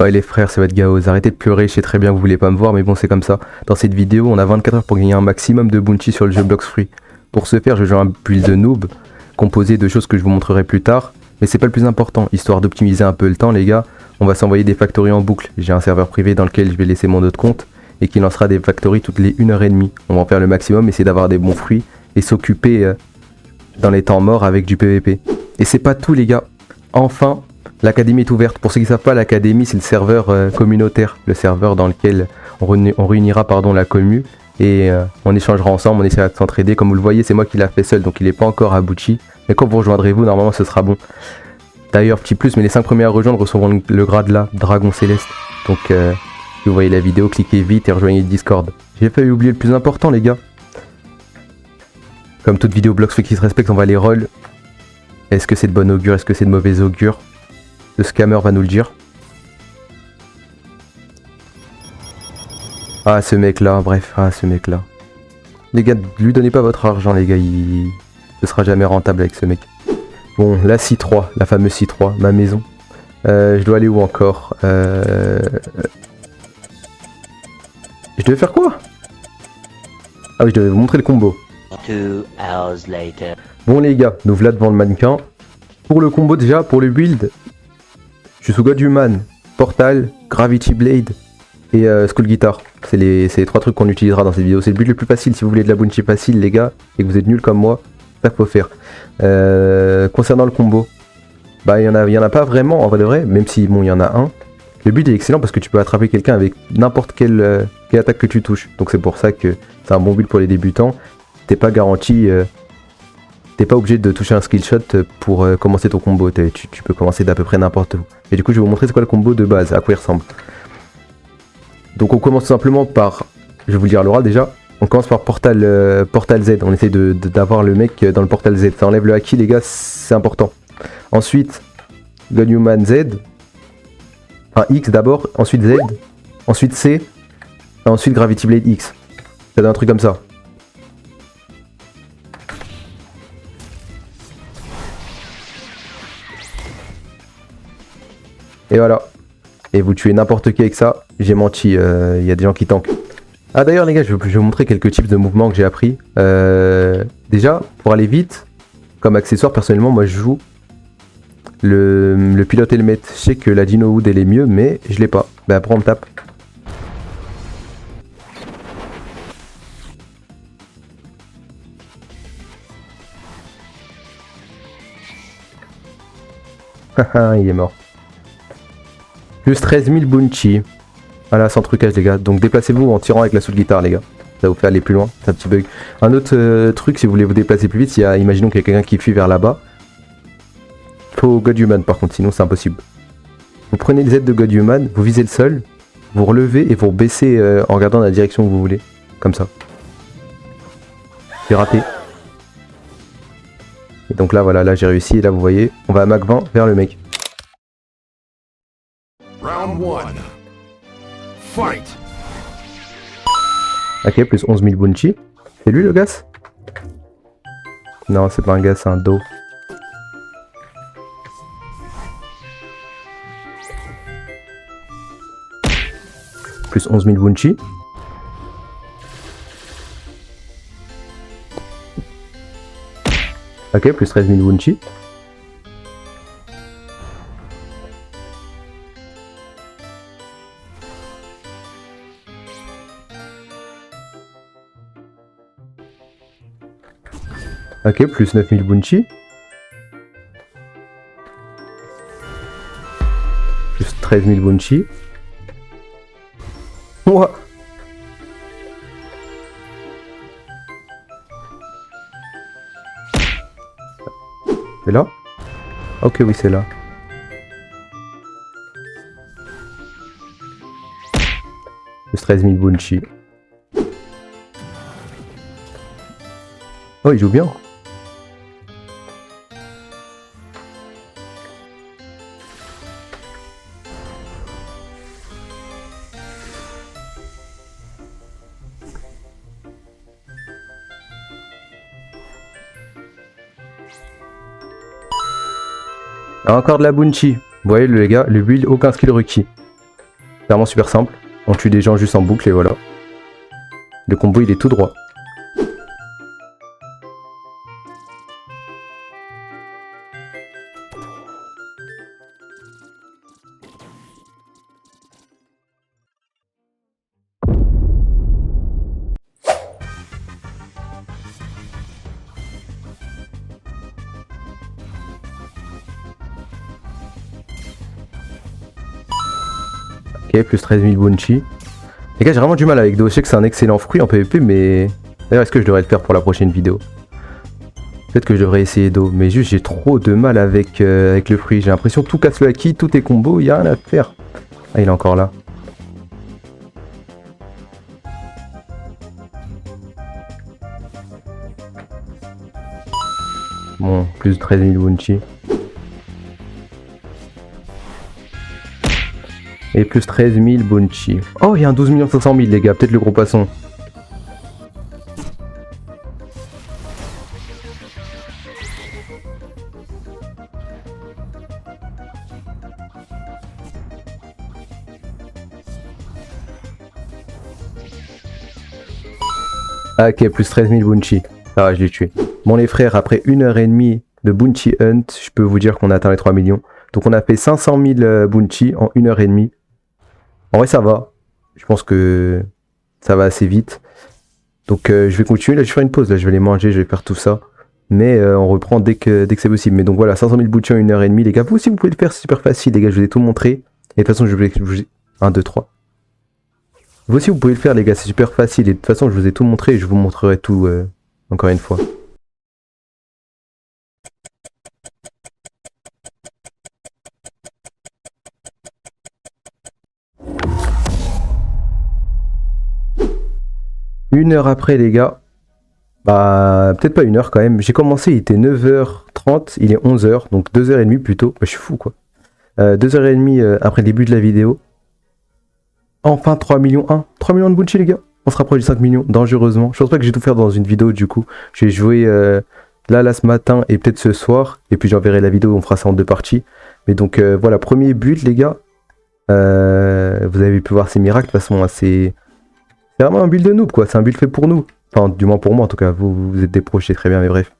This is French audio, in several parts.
Ouais les frères, c'est votre Gaoz, arrêtez de pleurer, je sais très bien que vous voulez pas me voir, mais bon c'est comme ça. Dans cette vidéo, on a 24 heures pour gagner un maximum de bounty sur le jeu Blox Free. Pour ce faire, je joue un build de noob, composé de choses que je vous montrerai plus tard, mais c'est pas le plus important, histoire d'optimiser un peu le temps les gars, on va s'envoyer des factories en boucle. J'ai un serveur privé dans lequel je vais laisser mon autre compte, et qui lancera des factories toutes les 1h30. On va en faire le maximum, essayer d'avoir des bons fruits, et s'occuper dans les temps morts avec du PVP. Et c'est pas tout les gars, enfin l'académie est ouverte. Pour ceux qui ne savent pas, l'académie c'est le serveur communautaire, le serveur dans lequel on réunira la commu et on échangera ensemble, on essaiera de s'entraider. Comme vous le voyez, c'est moi qui l'a fait seul, donc il n'est pas encore abouti. Mais quand vous rejoindrez-vous, normalement ce sera bon. D'ailleurs, petit plus, mais les 5 premiers à rejoindre recevront le grade là, Dragon Céleste. Donc si vous voyez la vidéo, cliquez vite et rejoignez le Discord. J'ai failli oublier le plus important les gars. Comme toute vidéo Blox Free qui se respecte, on va les roll. Est-ce que c'est de bon augure, est-ce que c'est de mauvais augure? Le scammer va nous le dire. Ah ce mec là, bref, ce mec là. Les gars, lui donnez pas votre argent les gars, ce sera jamais rentable avec ce mec. Bon, la C3, la fameuse C3, ma maison. Je dois aller où encore Je devais faire quoi? Ah oui, je devais vous montrer le combo. 2 hours later. Bon les gars, nous voilà devant le mannequin. Pour le combo déjà, pour le build, je suis sous God Human, Portal, Gravity Blade et Skull Guitar. C'est les 3 trucs qu'on utilisera dans cette vidéo. C'est le build le plus facile si vous voulez de la bounty facile les gars, et que vous êtes nuls comme moi. C'est ça qu'il faut faire. Concernant le combo, bah il y en a pas vraiment en vrai de vrai, même si bon il y en a un. Le build est excellent parce que tu peux attraper quelqu'un avec n'importe quelle attaque que tu touches. Donc c'est pour ça que c'est un bon build pour les débutants. T'es pas garanti, t'es pas obligé de toucher un skill shot pour commencer ton combo. Tu peux commencer d'à peu près n'importe où. Et du coup je vais vous montrer c'est quoi le combo de base, à quoi il ressemble. Donc on commence tout simplement par, je vais vous le dire à l'oral déjà, on commence par Portal Z. On essaie d'avoir le mec dans le Portal Z. Ça enlève le haki les gars, c'est important. Ensuite, God Human Z. Enfin X d'abord, ensuite Z, ensuite C, et ensuite Gravity Blade X. Ça donne un truc comme ça. Et voilà. Et vous tuez n'importe qui avec ça. J'ai menti, il y a des gens qui tankent. Ah d'ailleurs les gars, je vais vous montrer quelques types de mouvements que j'ai appris. Déjà, pour aller vite, comme accessoire, personnellement, moi je joue le pilote helmet. Je sais que la Dino Wood elle est mieux, mais je l'ai pas. Bah après on me tape. Haha, il est mort. Plus 13 000 bounty. Voilà, sans trucage les gars. Donc déplacez-vous en tirant avec la Soul Guitar les gars. Ça va vous faire aller plus loin, c'est un petit bug. Un autre truc, si vous voulez vous déplacer plus vite, imaginons qu'il y a quelqu'un qui fuit vers là-bas. Faut God Human par contre, sinon c'est impossible. Vous prenez le Z de God Human, vous visez le sol, vous relevez et vous baissez en regardant dans la direction que vous voulez. Comme ça. J'ai raté. Et donc là voilà, là j'ai réussi et là vous voyez, on va à Mach 20 vers le mec. Round 1. Fight. Ok, plus 11 000 bounty. C'est lui le gars? Non, c'est pas un gars, c'est un dos. Plus 11 000 bounty. Ok, plus 13 000 bounty. Ok, plus 9000 bounty. Plus 13 000 bounty. Ouah. C'est là? Ok, oui, c'est là. Plus 13 000 bounty. Oh, il joue bien. Encore de la bounty. Vous voyez les gars, le build, aucun skill requis. Vraiment super simple. On tue des gens juste en boucle et voilà. Le combo il est tout droit. Ok, plus 13 000 bounty. Les gars, j'ai vraiment du mal avec Do. Je sais que c'est un excellent fruit en PvP, mais... D'ailleurs, est-ce que je devrais le faire pour la prochaine vidéo? Peut-être que je devrais essayer Do, mais juste j'ai trop de mal avec, avec le fruit. J'ai l'impression que tout casse le haki, tout est combo, il n'y a rien à faire. Ah, il est encore là. Bon, plus de 13 000 bounty. Et plus 13 000 bounty. Oh, il y a un 12 500 000 les gars, peut-être le gros poisson. Ah, ok, plus 13 000 bounty. Ah ouais, je l'ai tué. Bon les frères, après 1h30 de bounty hunt, je peux vous dire qu'on a atteint les 3 millions. Donc on a fait 500 000 bounty en 1h30. En vrai ça va. Je pense que ça va assez vite. Donc je vais continuer, là je vais faire une pause, là je vais les manger, je vais faire tout ça. Mais on reprend dès que c'est possible. Mais donc voilà, 500 000 bounty en 1h30 les gars. Vous aussi vous pouvez le faire, c'est super facile les gars, je vous ai tout montré. Et de toute façon je vais... 1, 2, 3. Vous aussi vous pouvez le faire les gars, c'est super facile. Et de toute façon je vous ai tout montré et je vous montrerai tout encore une fois. Une heure après les gars, bah peut-être pas une heure quand même, j'ai commencé, il était 9h30, il est 11h, donc 2h30 plutôt, bah, je suis fou quoi. 2h30 après le début de la vidéo. Enfin 3 millions 1, 3 millions de bounty les gars, on se rapproche du 5 millions, dangereusement. Je pense pas que j'ai tout faire dans une vidéo du coup, je vais jouer là ce matin et peut-être ce soir, et puis j'enverrai la vidéo, on fera ça en 2 parties. Mais donc voilà, premier but les gars, vous avez pu voir ces miracles, de toute façon c'est vraiment un build de noob quoi, c'est un build fait pour nous. Enfin, du moins pour moi en tout cas, vous êtes des pros, je sais très bien, mais bref.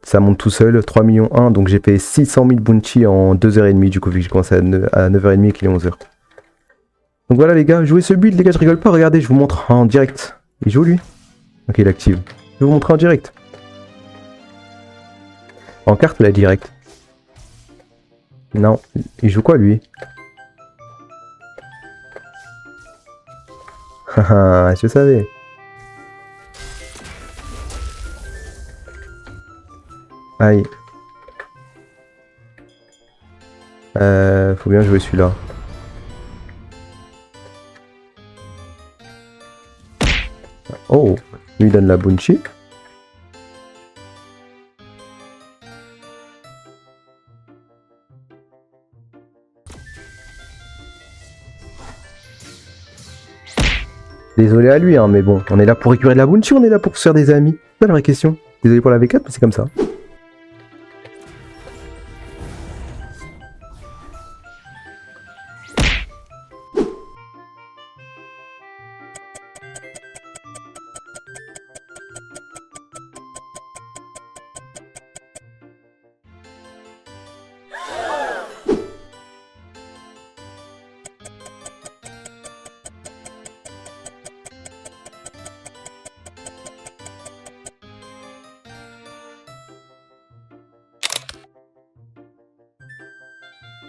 Ça monte tout seul, 3 millions 1, donc j'ai payé 600 000 bounty en 2h30 du coup, vu que j'ai commencé à 9h30 et qu'il est 11h. Donc voilà les gars, jouez ce build les gars, je rigole pas, regardez, je vous montre en direct. Il joue lui? Ok, il active. Je vais vous montrer en direct. En carte ou la direct? Non, il joue quoi lui? Haha, je savais. Aïe. Faut bien jouer celui-là. Oh, lui donne la bounty. Désolé à lui, hein, mais bon, on est là pour récupérer de la bounty, on est là pour se faire des amis. C'est la vraie question. Désolé pour la V4, mais c'est comme ça.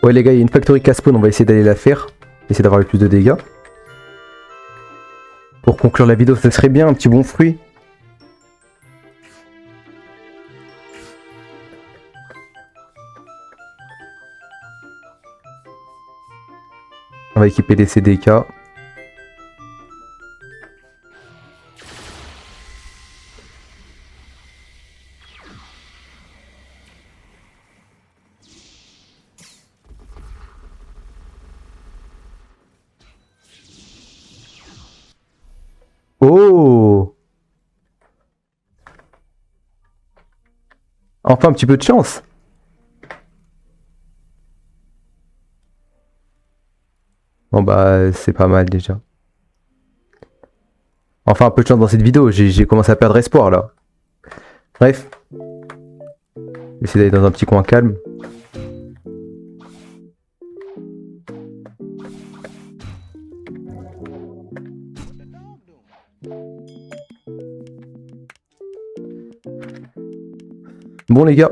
Ouais les gars, il y a une factory casse-spawn, on va essayer d'aller la faire. Essayer d'avoir le plus de dégâts. Pour conclure la vidéo, ça serait bien un petit bon fruit. On va équiper les CDK. Oh! Enfin un petit peu de chance. Bon bah c'est pas mal déjà. Enfin un peu de chance dans cette vidéo, j'ai commencé à perdre espoir là. Bref. Je vais essayer d'aller dans un petit coin calme. Bon les gars.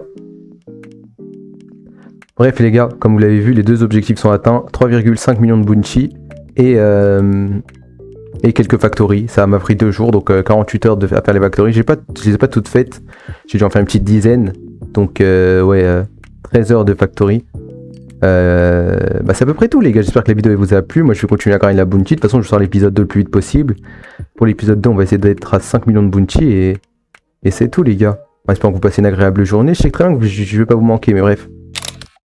Bref les gars, comme vous l'avez vu, les deux objectifs sont atteints. 3,5 millions de bounty et quelques factories. Ça m'a pris 2 jours, donc 48 heures à faire les factories. Je les ai pas toutes faites. J'ai dû en faire une petite dizaine. Donc 13 heures de factory. Bah c'est à peu près tout les gars. J'espère que la vidéo vous a plu. Moi je vais continuer à gagner la bounty. De toute façon je sors l'épisode 2 le plus vite possible. Pour l'épisode 2 on va essayer d'être à 5 millions de bounty et c'est tout les gars. En espérant que vous passez une agréable journée. Je sais très bien que je vais pas vous manquer, mais bref.